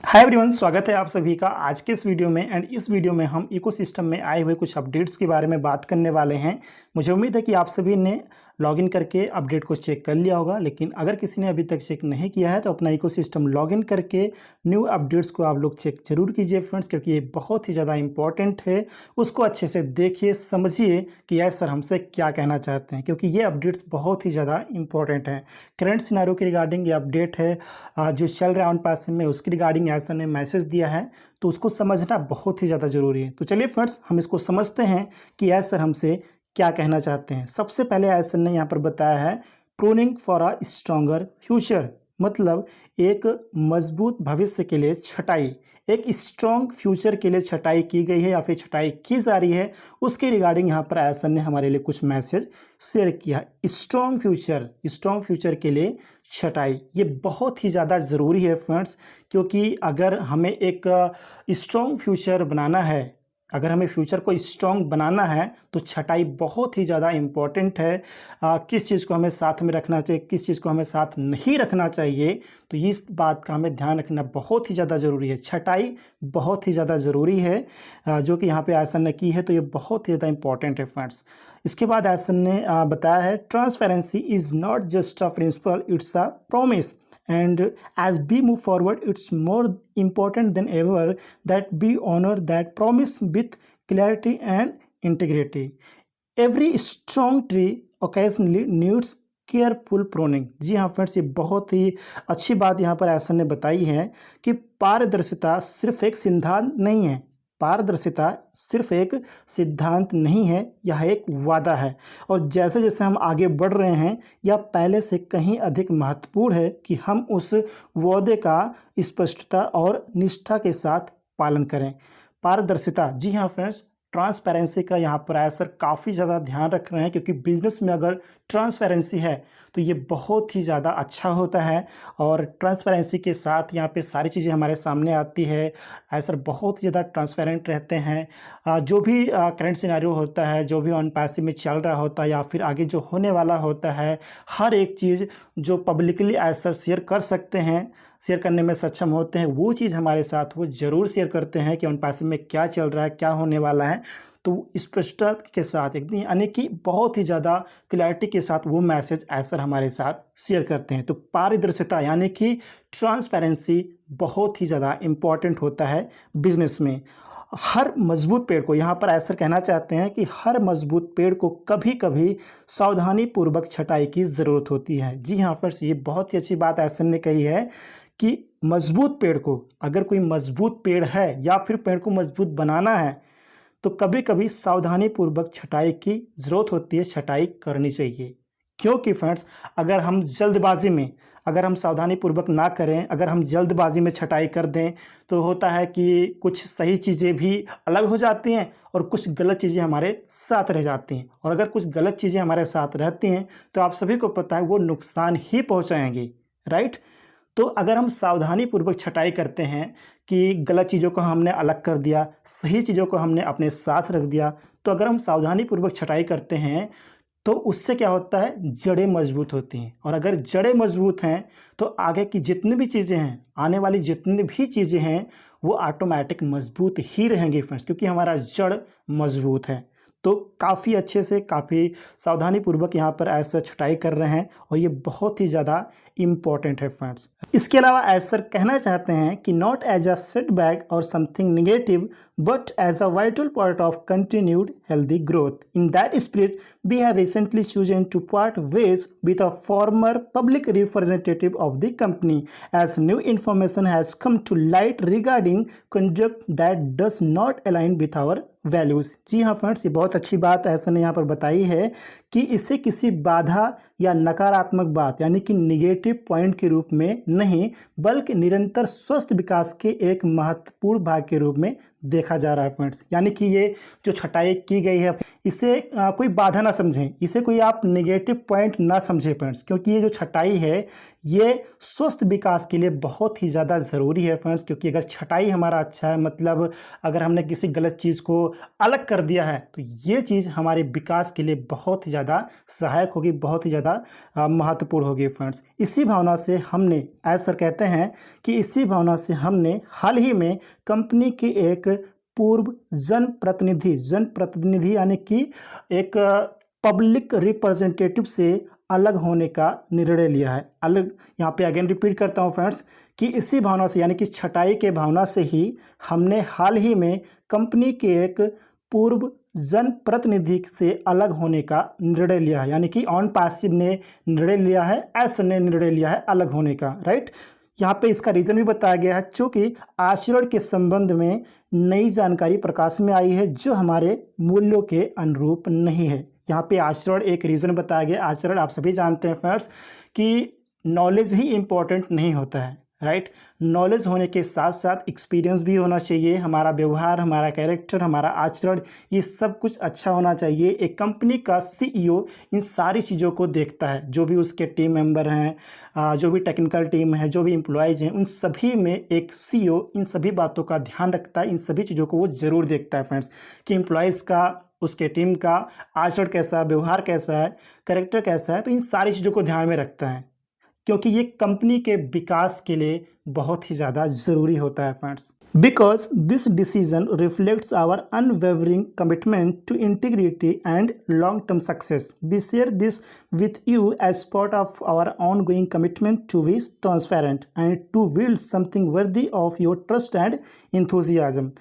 Hi everyone, स्वागत है आप सभी का आज के इस वीडियो में। एंड इस वीडियो में हम इकोसिस्टम में आए हुए कुछ अपडेट्स के बारे में बात करने वाले हैं। मुझे उम्मीद है कि आप सभी ने लॉगिन करके अपडेट को चेक कर लिया होगा, लेकिन अगर किसी ने अभी तक चेक नहीं किया है तो अपना इकोसिस्टम लॉगिन करके न्यू अपडेट्स को आप लोग चेक जरूर कीजिए फ्रेंड्स, क्योंकि ये बहुत ही ज़्यादा इंपॉर्टेंट है। उसको अच्छे से देखिए, समझिए कि यार सर हमसे क्या कहना चाहते हैं, क्योंकि ये अपडेट्स बहुत ही ज़्यादा इंपॉर्टेंट है। करंट सिनारियो के रिगार्डिंग ये अपडेट है जो चल रहा है ऑन पास में, उसके रिगार्डिंग ऐसा ने मैसेज दिया है, तो उसको समझना बहुत ही ज़्यादा ज़रूरी है। तो चलिए फ्रेंड्स, हम इसको समझते हैं कि यार सर हमसे क्या कहना चाहते हैं। सबसे पहले एसन ने यहाँ पर बताया है pruning for a stronger future, मतलब एक मजबूत भविष्य के लिए छटाई, एक स्ट्रॉन्ग फ्यूचर के लिए छटाई की गई है या फिर छटाई की जा रही है। उसके रिगार्डिंग यहाँ पर एसन ने हमारे लिए कुछ मैसेज शेयर किया। स्ट्रॉन्ग फ्यूचर के लिए छटाई, ये बहुत ही ज़्यादा ज़रूरी है फ्रेंड्स, क्योंकि अगर हमें एक स्ट्रॉन्ग फ्यूचर बनाना है, अगर हमें फ्यूचर को स्ट्रॉन्ग बनाना है तो छटाई बहुत ही ज़्यादा इम्पॉर्टेंट है। किस चीज़ को हमें साथ में रखना चाहिए, किस चीज़ को हमें साथ नहीं रखना चाहिए, तो इस बात का हमें ध्यान रखना बहुत ही ज़्यादा ज़रूरी है। छटाई बहुत ही ज़्यादा ज़रूरी है जो कि यहाँ पे आसन ने की है, तो ये बहुत ही ज़्यादा इम्पॉर्टेंट है फ्रेंड्स। इसके बाद आसन ने बताया है transparency is not just a principle, it's a promise, and as we move forward it's more important than ever that we honor that promise with clarity and integrity. Every strong tree occasionally needs careful pruning. जी हाँ friends, ये बहुत ही अच्छी बात यहाँ पर ऐसा ने बताई है कि पारदर्शिता सिर्फ एक सिद्धांत नहीं है, पारदर्शिता सिर्फ एक सिद्धांत नहीं है, यह एक वादा है। और जैसे जैसे हम आगे बढ़ रहे हैं, यह पहले से कहीं अधिक महत्वपूर्ण है कि हम उस वादे का स्पष्टता और निष्ठा के साथ पालन करें। पारदर्शिता, जी हाँ फ्रेंड्स, ट्रांसपेरेंसी का यहाँ पर ऐसा काफ़ी ज़्यादा ध्यान रख रहे हैं, क्योंकि बिजनेस में अगर ट्रांसपेरेंसी है तो ये बहुत ही ज़्यादा अच्छा होता है। और ट्रांसपेरेंसी के साथ यहाँ पे सारी चीज़ें हमारे सामने आती है। ऐसा बहुत ही ज़्यादा ट्रांसपेरेंट रहते हैं। जो भी करंट सिनेरियो होता है, जो भी ऑन पैसिव में चल रहा होता है या फिर आगे जो होने वाला होता है, हर एक चीज़ जो पब्लिकली ऐसा शेयर कर सकते हैं, शेयर करने में सक्षम होते हैं, वो चीज़ हमारे साथ वो ज़रूर शेयर करते हैं कि ऑन पैसिव में क्या चल रहा है, क्या होने वाला है। तो स्पष्टता के साथ एकदम, यानी कि बहुत ही ज़्यादा क्लैरिटी के साथ वो मैसेज ऐसा हमारे साथ शेयर करते हैं। तो पारदर्शिता यानी कि ट्रांसपेरेंसी बहुत ही ज़्यादा इम्पॉर्टेंट होता है बिजनेस में। हर मजबूत पेड़ को, यहाँ पर ऐसा कहना चाहते हैं कि हर मजबूत पेड़ को कभी कभी सावधानी पूर्वक छटाई की ज़रूरत होती है। जी हाँ फ्रेंड्स, ये बहुत ही अच्छी बात ऐसा ने कही है कि मजबूत पेड़ को, अगर कोई मजबूत पेड़ है या फिर पेड़ को मजबूत बनाना है तो कभी कभी सावधानी पूर्वक छटाई की ज़रूरत होती है, छटाई करनी चाहिए। क्योंकि फ्रेंड्स, अगर हम जल्दबाजी में, अगर हम सावधानी पूर्वक ना करें, अगर हम जल्दबाजी में छटाई कर दें तो होता है कि कुछ सही चीज़ें भी अलग हो जाती हैं और कुछ गलत चीज़ें हमारे साथ रह जाती हैं। और अगर कुछ गलत चीज़ें हमारे साथ रहती हैं तो आप सभी को पता है वो नुकसान ही पहुँचाएंगी, राइट। तो अगर हम सावधानी पूर्वक छटाई करते हैं कि गलत चीज़ों को हमने अलग कर दिया, सही चीज़ों को हमने अपने साथ रख दिया, तो अगर हम सावधानी पूर्वक छटाई करते हैं तो उससे क्या होता है, जड़ें मजबूत होती हैं। और अगर जड़ें मजबूत हैं तो आगे की जितनी भी चीज़ें हैं, आने वाली जितनी भी चीज़ें हैं, वो ऑटोमेटिक मजबूत ही रहेंगी फ्रेंड्स, क्योंकि हमारा जड़ मजबूत है। तो काफ़ी अच्छे से, काफ़ी सावधानी पूर्वक यहाँ पर ऐसा छटाई कर रहे हैं और ये बहुत ही ज़्यादा इम्पॉर्टेंट है फ्रेंड्स। इसके अलावा ऐसा कहना चाहते हैं कि नॉट एज अ सेटबैक और something negative but as a vital part of continued healthy growth. In that spirit we have recently chosen to part ways with a former public representative of the company as new information has come to light regarding conduct that does not align with our values. जी हाँ friends, ये बहुत अच्छी बात ऐसा ने यहाँ पर बताई है कि इसे किसी बाधा या नकारात्मक बात यानी कि निगेटिव पॉइंट के रूप में नहीं, बल्कि निरंतर स्वस्थ विकास के एक महत्वपूर्ण भाग के रूप में देखा जा रहा है फ्रेंड्स। यानी कि ये जो छटाई की गई है इसे कोई बाधा ना समझें, इसे कोई आप नेगेटिव पॉइंट ना समझें फ्रेंड्स, क्योंकि ये जो छटाई है ये स्वस्थ विकास के लिए बहुत ही ज़्यादा ज़रूरी है फ्रेंड्स। क्योंकि अगर छटाई हमारा अच्छा है, मतलब अगर हमने किसी गलत चीज़ को अलग कर दिया है तो ये चीज़ हमारे विकास के लिए बहुत ही ज़्यादा सहायक होगी, बहुत ही ज़्यादा महत्वपूर्ण होगी फ्रेंड्स। इसी भावना से हमने, एज सर कहते हैं कि इसी भावना से हमने हाल ही में कंपनी के एक पूर्व जनप्रतिनिधि यानी कि एक पब्लिक रिप्रेजेंटेटिव से अलग होने का निर्णय लिया है। अलग, यहाँ पे अगेन रिपीट करता हूँ फ्रेंड्स कि इसी भावना से यानी कि छटाई के भावना से ही हमने हाल ही में कंपनी के एक पूर्व जनप्रतिनिधि से अलग होने का निर्णय लिया है। यानी कि ऑन पैसिव ने निर्णय लिया है, एस ने निर्णय लिया है अलग होने का, राइट। यहाँ पे इसका रीज़न भी बताया गया है, चूँकि आचरण के संबंध में नई जानकारी प्रकाश में आई है जो हमारे मूल्यों के अनुरूप नहीं है। यहाँ पे आचरण एक रीज़न बताया गया। आचरण आप सभी जानते हैं फ्रेंड्स कि नॉलेज ही इम्पोर्टेंट नहीं होता है, राइट। नॉलेज होने के साथ साथ एक्सपीरियंस भी होना चाहिए। हमारा व्यवहार, हमारा कैरेक्टर, हमारा आचरण, ये सब कुछ अच्छा होना चाहिए। एक कंपनी का सीईओ इन सारी चीज़ों को देखता है। जो भी उसके टीम मेंबर हैं, जो भी टेक्निकल टीम है, जो भी एम्प्लॉयज़ हैं, उन सभी में एक सीईओ इन सभी बातों का ध्यान रखता है। इन सभी चीज़ों को वो ज़रूर देखता है फ्रेंड्स कि एम्प्लॉयज़ का, उसके टीम का आचरण कैसा है, व्यवहार कैसा है, कैरेक्टर कैसा है। तो इन सारी चीज़ों को ध्यान में रखता है क्योंकि ये कंपनी के विकास के लिए बहुत ही ज़्यादा ज़रूरी होता है friends. Because this decision reflects our unwavering commitment to integrity and long term success. We share this with you as part of our ongoing commitment to be transparent and to build something worthy of your trust and enthusiasm.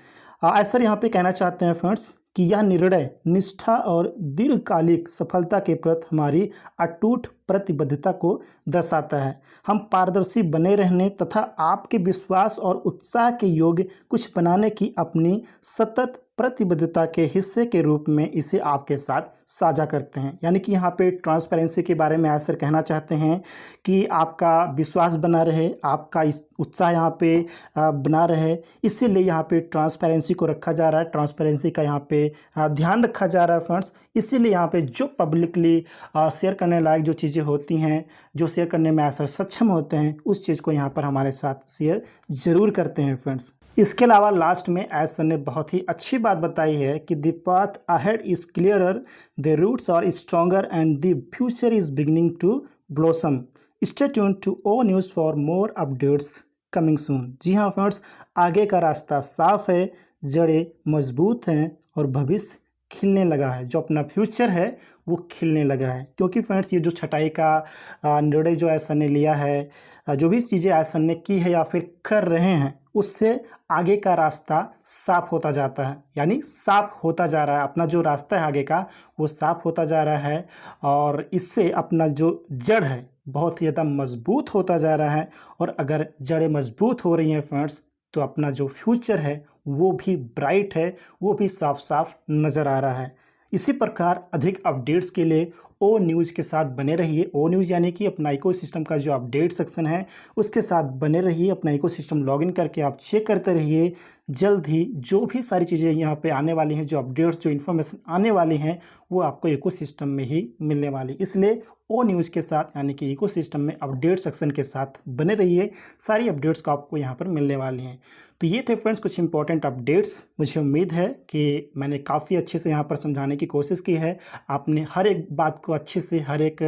Sir यहाँ पे कहना चाहते हैं friends कि यह निर्णय निष्ठा और दीर्घकालिक सफलता के प्रति हमारी अटूट प्रतिबद्धता को दर्शाता है। हम पारदर्शी बने रहने तथा आपके विश्वास और उत्साह के योग्य कुछ बनाने की अपनी सतत प्रतिबद्धता के हिस्से के रूप में इसे आपके साथ साझा करते हैं। यानी कि यहाँ पे ट्रांसपेरेंसी के बारे में सर कहना चाहते हैं कि आपका विश्वास बना रहे, आपका उत्साह यहाँ पे बना रहे, इसीलिए यहाँ पे ट्रांसपेरेंसी को रखा जा रहा है। ट्रांसपेरेंसी का यहाँ पे ध्यान रखा जा रहा है फ्रेंड्स। इसीलिए यहाँ पे जो पब्लिकली शेयर करने लायक जो चीज़ें होती हैं, जो शेयर करने में सर सक्षम होते हैं, उस चीज़ को यहाँ पर हमारे साथ शेयर ज़रूर करते हैं फ्रेंड्स। इसके अलावा लास्ट में सर ने बहुत ही अच्छी बात बताई है कि the path ahead is clearer, the roots are stronger and the future is beginning to blossom. Stay tuned to O news for more updates coming soon. जी हाँ फ्रेंड्स, आगे का रास्ता साफ है, जड़ें मजबूत हैं और भविष्य खिलने लगा है। जो अपना फ्यूचर है वो खिलने लगा है। क्योंकि फ्रेंड्स ये जो छटाई का निर्णय जो सर ने लिया है, जो भी चीज़ें सर ने की है या फिर कर रहे हैं, उससे आगे का रास्ता साफ होता जाता है। यानी साफ होता जा रहा है, अपना जो रास्ता है आगे का वो साफ होता जा रहा है और इससे अपना जो जड़ है बहुत ही ज़्यादा मजबूत होता जा रहा है। और अगर जड़ें मजबूत हो रही हैं फ्रेंड्स तो अपना जो फ्यूचर है वो भी ब्राइट है, वो भी साफ साफ नज़र आ रहा है। इसी प्रकार अधिक अपडेट्स के लिए ओ न्यूज़ के साथ बने रहिए। ओ न्यूज़ यानी कि अपना इकोसिस्टम का जो अपडेट सेक्शन है उसके साथ बने रहिए। अपना इकोसिस्टम लॉगिन करके आप चेक करते रहिए। जल्द ही जो भी सारी चीज़ें यहाँ पे आने वाली हैं, जो अपडेट्स, जो इन्फॉर्मेशन आने वाली हैं, वो आपको इकोसिस्टम में ही मिलने वाली। इसलिए ओ न्यूज़ के साथ यानी कि इकोसिस्टम में अपडेट सेक्शन के साथ बने रहिए। सारी अपडेट्स को आपको यहाँ पर मिलने वाली हैं। तो ये थे फ्रेंड्स कुछ इंपॉर्टेंट अपडेट्स। मुझे उम्मीद है कि मैंने काफ़ी अच्छे से यहाँ पर समझाने की कोशिश की है। आपने हर एक बात को अच्छे से, हर एक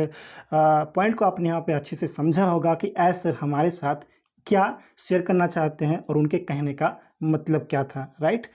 पॉइंट को आपने यहाँ पे अच्छे से समझा होगा कि सर हमारे साथ क्या शेयर करना चाहते हैं और उनके कहने का मतलब क्या था, राइट।